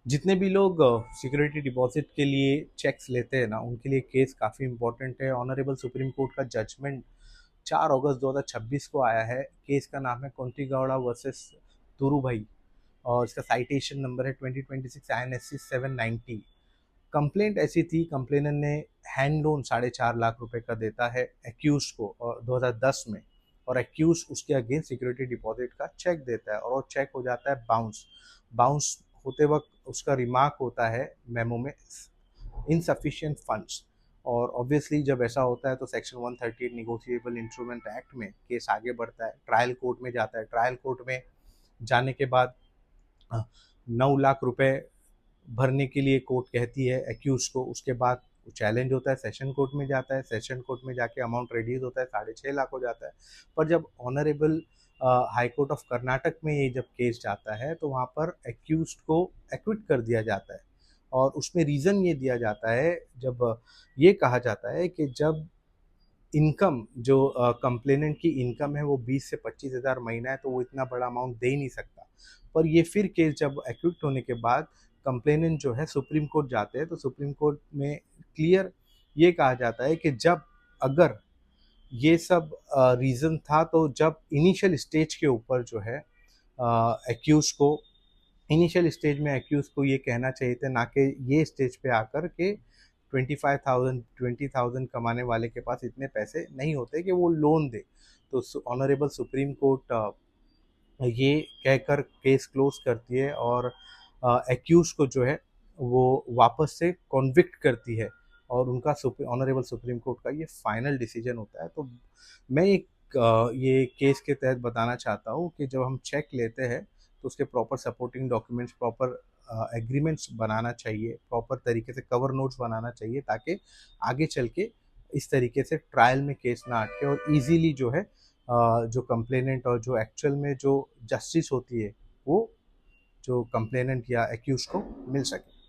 जितने भी लोग सिक्योरिटी डिपॉजिट के लिए चेक्स लेते हैं ना, उनके लिए केस काफ़ी इंपॉर्टेंट है। ऑनरेबल सुप्रीम कोर्ट का जजमेंट 4 अगस्त 2026 को आया है। केस का नाम है कोंतीगौड़ा वर्सेस तुरुभाई और इसका साइटेशन नंबर है 2026 INSC 790। कंप्लेंट ऐसी थी, कंप्लेनर ने हैंड लोन 4.5 लाख रुपए का देता है एक्यूज को और 2010 में, और एक्यूज उसके अगेंस्ट सिक्योरिटी डिपॉजिट का चेक देता है और वो चेक हो जाता है बाउंस। बाउंस होते वक्त उसका रिमार्क होता है मेमो में इनसफिशिएंट फंड्स। और ऑब्वियसली जब ऐसा होता है तो सेक्शन 138 निगोशिएबल इंस्ट्रूमेंट एक्ट में केस आगे बढ़ता है, ट्रायल कोर्ट में जाता है। ट्रायल कोर्ट में जाने के बाद 9 लाख रुपए भरने के लिए कोर्ट कहती है एक्यूज को। उसके बाद चैलेंज होता है, सेशन कोर्ट में जाता है। सेशन कोर्ट में जाके अमाउंट रिड्यूस होता है, 6.5 लाख हो जाता है। पर जब honourable high court of Karnataka में ये जब केस जाता है तो वहाँ पर एक्यूज को एक्विट कर दिया जाता है। और उसमें रीज़न ये दिया जाता है, जब ये कहा जाता है कि जब इनकम जो कंप्लेनेंट की इनकम है वो 20 से 25 हज़ार महीना है, तो वो इतना बड़ा अमाउंट दे ही नहीं सकता। पर ये फिर केस जब एक्विट होने के बाद कंप्लेनेंट जो है सुप्रीम कोर्ट जाते हैं, तो सुप्रीम कोर्ट में क्लियर ये कहा जाता है कि जब अगर ये सब रीज़न था, तो जब इनिशियल स्टेज के ऊपर जो है एक्यूज को इनिशियल स्टेज में एक्यूज को ये कहना चाहिए था, ना कि ये स्टेज पे आकर के 20,000 कमाने वाले के पास इतने पैसे नहीं होते कि वो लोन दे। तो ऑनरेबल सुप्रीम कोर्ट ये कहकर केस क्लोज करती है और एक्यूज को जो है वो वापस से कॉन्विक्ट करती है, और उनका ऑनरेबल सुप्रीम कोर्ट का ये फाइनल डिसीजन होता है। तो मैं एक ये केस के तहत बताना चाहता हूँ कि जब हम चेक लेते हैं तो उसके proper supporting documents, proper agreements बनाना चाहिए, प्रॉपर तरीके से कवर नोट्स बनाना चाहिए, ताकि आगे चल के इस तरीके से ट्रायल में केस ना अटके और इजीली जो है जो कंप्लेनेंट और जो एक्चुअल में जो जस्टिस होती है वो जो कंप्लेनेंट या एक्यूज को मिल सके।